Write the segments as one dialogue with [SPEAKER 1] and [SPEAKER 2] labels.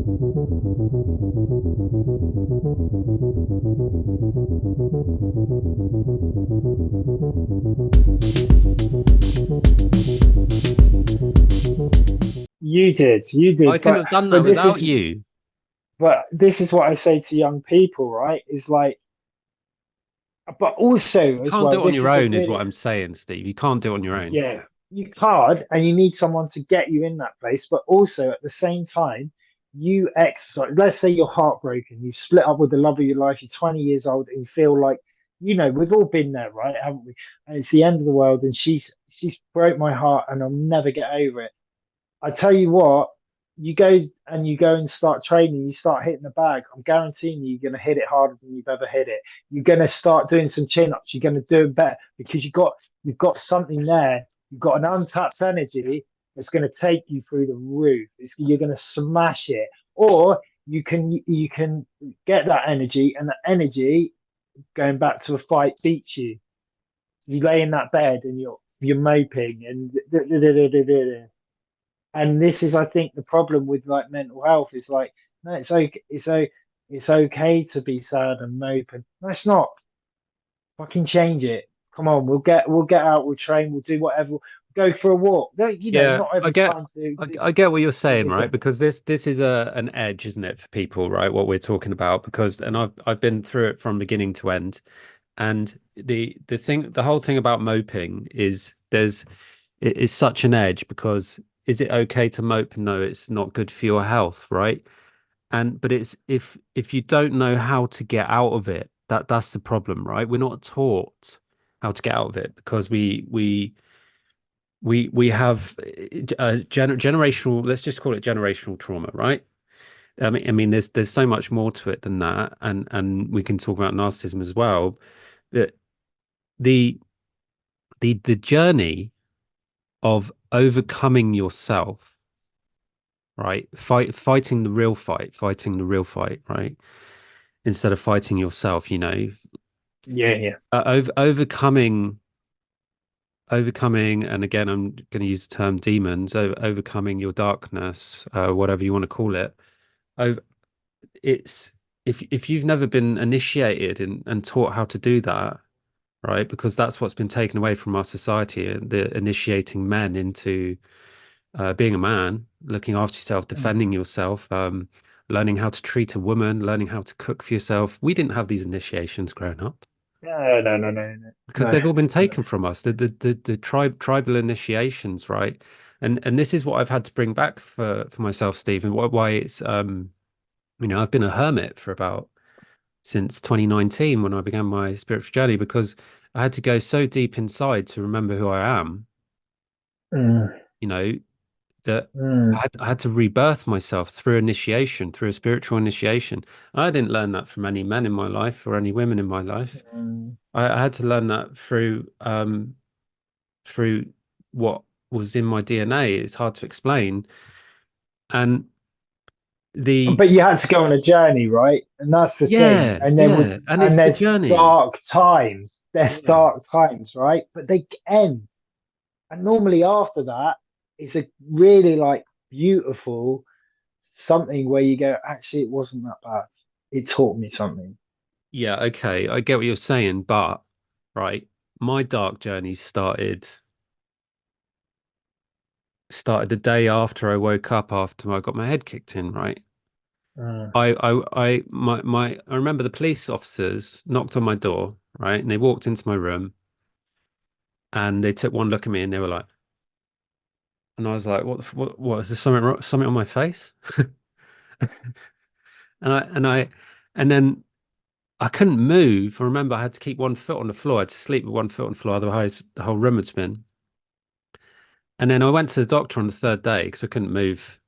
[SPEAKER 1] You
[SPEAKER 2] I
[SPEAKER 1] did,
[SPEAKER 2] couldn't have done that
[SPEAKER 1] but this
[SPEAKER 2] without
[SPEAKER 1] is
[SPEAKER 2] you.
[SPEAKER 1] but this is what I say to young people, right? Is like, but also
[SPEAKER 2] You
[SPEAKER 1] as
[SPEAKER 2] can't do
[SPEAKER 1] well,
[SPEAKER 2] it on
[SPEAKER 1] this
[SPEAKER 2] your
[SPEAKER 1] is a
[SPEAKER 2] own, is
[SPEAKER 1] really
[SPEAKER 2] what I'm saying, Steve. You can't do it on your own.
[SPEAKER 1] yeah, you can't, and you need someone to get you in that place. But also at the same time, you exercise. Let's say you're heartbroken, you split up with the love of your life, you're 20 years old, and you feel like, we've all been there, right? Haven't we? And it's the end of the world, and she's broke my heart, and I'll never get over it. I tell you what, you go and start training, you start hitting the bag. I'm guaranteeing you're going to hit it harder than you've ever hit it. You're going to start doing some chin ups. You're going to do it better because you've got something there. You've got an untapped energy that's going to take you through the roof. You're going to smash it, or you can get that energy, and the energy going back to a fight beats you. You lay in that bed and you're moping and this is, I think, the problem with like mental health is like, no, it's okay to be sad and mope, and no, it's not. Fucking change it. Come on, we'll get out, we'll train, we'll do whatever, we'll go for a walk.
[SPEAKER 2] Yeah,
[SPEAKER 1] Not
[SPEAKER 2] I
[SPEAKER 1] every
[SPEAKER 2] get
[SPEAKER 1] time to
[SPEAKER 2] I,
[SPEAKER 1] to
[SPEAKER 2] I get what you're
[SPEAKER 1] do
[SPEAKER 2] saying,
[SPEAKER 1] the
[SPEAKER 2] right?
[SPEAKER 1] thing.
[SPEAKER 2] Because this is an edge, isn't it, for people, right? What we're talking about, because and I've been through it from beginning to end. And the whole thing about moping is it is such an edge because is it okay to mope? No, it's not good for your health, right? And but it's if you don't know how to get out of it, that's the problem, right? We're not taught how to get out of it because we have generational, let's just call it generational trauma, right? I mean, there's so much more to it than that, and we can talk about narcissism as well. That the the journey of overcoming yourself, right? Fighting the real fight, right? Instead of fighting yourself,
[SPEAKER 1] Yeah, yeah.
[SPEAKER 2] overcoming, and again, I'm going to use the term demons, overcoming your darkness, whatever you want to call it. Over, it's if you've never been initiated and taught how to do that, right? Because that's what's been taken away from our society, the initiating men into being a man, looking after yourself,
[SPEAKER 1] Mm.
[SPEAKER 2] defending yourself, learning how to treat a woman, learning how to cook for yourself. We didn't have these initiations growing up
[SPEAKER 1] No, no, no, no, no,
[SPEAKER 2] because
[SPEAKER 1] no,
[SPEAKER 2] they've all been
[SPEAKER 1] no.
[SPEAKER 2] taken from us. The tribal initiations, right? And this is what I've had to bring back for myself, Stephen. Why it's I've been a hermit for about since 2019 when I began my spiritual journey because I had to go so deep inside to remember who I am.
[SPEAKER 1] Mm,
[SPEAKER 2] You know, that
[SPEAKER 1] mm,
[SPEAKER 2] I had to rebirth myself through initiation, through a spiritual initiation. I didn't learn that from any men in my life or any women in my life.
[SPEAKER 1] mm.
[SPEAKER 2] I had to learn that through what was in my DNA. It's hard to explain. And the
[SPEAKER 1] But you had to go on a journey, right? And that's the thing.
[SPEAKER 2] yeah,
[SPEAKER 1] And then with
[SPEAKER 2] yeah, and
[SPEAKER 1] and
[SPEAKER 2] it's the
[SPEAKER 1] there's
[SPEAKER 2] journey.
[SPEAKER 1] dark times. There's
[SPEAKER 2] Yeah.
[SPEAKER 1] dark times, right? But they end. And normally after that, it's a really like beautiful something where you go, actually, it wasn't that bad. It taught me something.
[SPEAKER 2] Yeah, okay, I get what you're saying, but right, my dark journey started the day after I woke up after I got my head kicked in, right?
[SPEAKER 1] Mm.
[SPEAKER 2] I remember the police officers knocked on my door, right? And they walked into my room and they took one look at me and they were like, and I was like, what is there something on my face? And and then I couldn't move. I remember I had to keep one foot on the floor. I had to sleep with one foot on the floor, otherwise the whole room would spin. And then I went to the doctor on the third day because I couldn't move.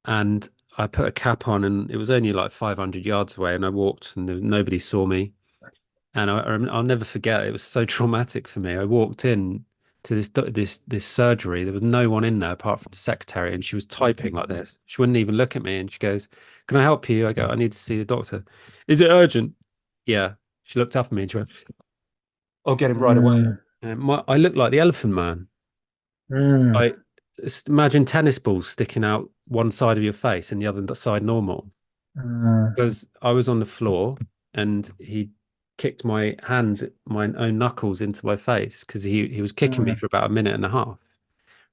[SPEAKER 2] And I put a cap on and it was only like 500 yards away. And I walked and nobody saw me. And I'll never forget. It was so traumatic for me. I walked in to this surgery. There was no one in there apart from the secretary, and she was typing like this. She wouldn't even look at me, and she goes, "Can I help you?" I go, "I need to see the doctor." Is it urgent? Yeah. She looked up at me and she went, "I'll get him right away."
[SPEAKER 1] Mm.
[SPEAKER 2] And I looked like the Elephant Man.
[SPEAKER 1] Mm.
[SPEAKER 2] I imagine tennis balls sticking out one side of your face and the other side normal.
[SPEAKER 1] Mm,
[SPEAKER 2] Because I was on the floor and he kicked my hands, my own knuckles into my face because he was kicking me
[SPEAKER 1] mm,
[SPEAKER 2] for about a minute and a half.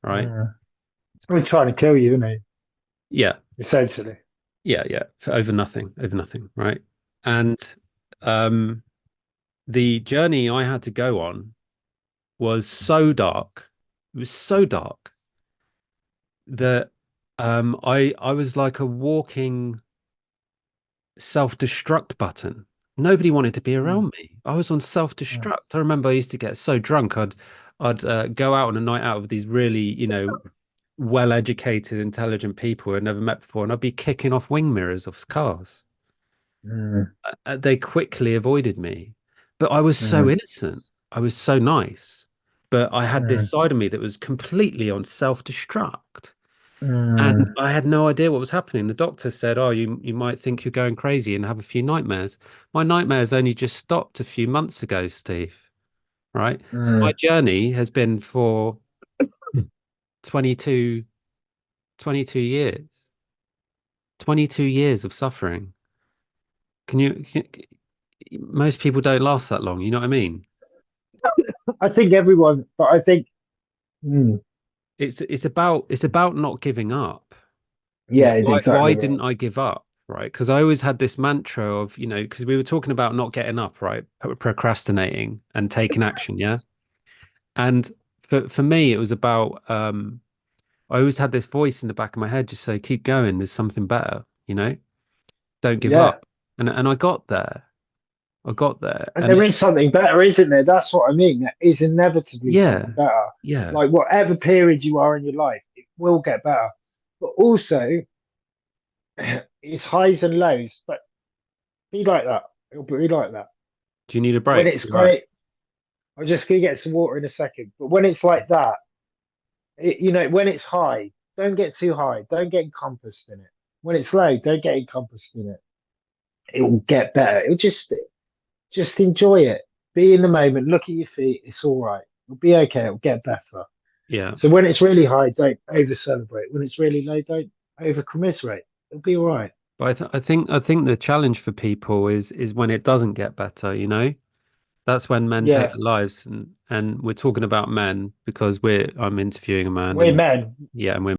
[SPEAKER 2] Right.
[SPEAKER 1] mm. We're trying to kill you, isn't he?
[SPEAKER 2] Yeah.
[SPEAKER 1] Essentially.
[SPEAKER 2] Yeah. Yeah. For over nothing. Right. And um, the journey I had to go on was so dark. It was so dark that I was like a walking self-destruct button. Nobody wanted to be
[SPEAKER 1] Mm,
[SPEAKER 2] around me. I was on
[SPEAKER 1] mm,
[SPEAKER 2] self-destruct. I remember I used to get so drunk. I'd go out on a night out with these really, well-educated, intelligent people I'd never met before, and I'd be kicking off wing mirrors of cars.
[SPEAKER 1] mm,
[SPEAKER 2] They quickly avoided me, but I was so
[SPEAKER 1] mm,
[SPEAKER 2] innocent. I was so nice, but I had this
[SPEAKER 1] mm,
[SPEAKER 2] side of me that was completely on self-destruct. And
[SPEAKER 1] mm,
[SPEAKER 2] I had no idea what was happening. The doctor said, "Oh, you might think you're going crazy and have a few nightmares." My nightmares only just stopped a few months ago, Steve. Right? So my
[SPEAKER 1] mm.
[SPEAKER 2] journey has been for 22, 22 years. 22 years of suffering. Most people don't last that long, you know what I mean?
[SPEAKER 1] I think everyone, but I think, mm,
[SPEAKER 2] It's about not giving up.
[SPEAKER 1] yeah, it's
[SPEAKER 2] Why
[SPEAKER 1] exactly
[SPEAKER 2] didn't
[SPEAKER 1] right.
[SPEAKER 2] I give up? Right. Because I always had this mantra of, because we were talking about not getting up, right? Procrastinating and taking action. Yeah. And for me, it was about, I always had this voice in the back of my head just say, keep going. There's something better, don't give
[SPEAKER 1] Yeah.
[SPEAKER 2] up. And I got there. I got there.
[SPEAKER 1] And
[SPEAKER 2] And
[SPEAKER 1] there is something better, isn't there? That's what I mean. There is inevitably something
[SPEAKER 2] yeah,
[SPEAKER 1] better.
[SPEAKER 2] yeah.
[SPEAKER 1] Like whatever period you are in your life, it will get better. But also, it's highs and lows, but be like that. It'll be like that.
[SPEAKER 2] Do you need a
[SPEAKER 1] When
[SPEAKER 2] break?
[SPEAKER 1] it's
[SPEAKER 2] You're right.
[SPEAKER 1] great, I'm just gonna get some water in a second. But when it's like that, when it's high, don't get too high. Don't get encompassed in it. When it's low, don't get encompassed in it. It will get better. It'll just enjoy it. Be in the moment. Look at your feet. It's all right. It'll be okay. It'll get better.
[SPEAKER 2] Yeah.
[SPEAKER 1] So when it's really high, don't over celebrate. When it's really low, don't over commiserate. It'll be all right.
[SPEAKER 2] But I think the challenge for people is when it doesn't get better. That's when men take
[SPEAKER 1] Yeah,
[SPEAKER 2] their lives and we're talking about men because I'm interviewing a man
[SPEAKER 1] we're
[SPEAKER 2] and
[SPEAKER 1] men.
[SPEAKER 2] yeah, and we're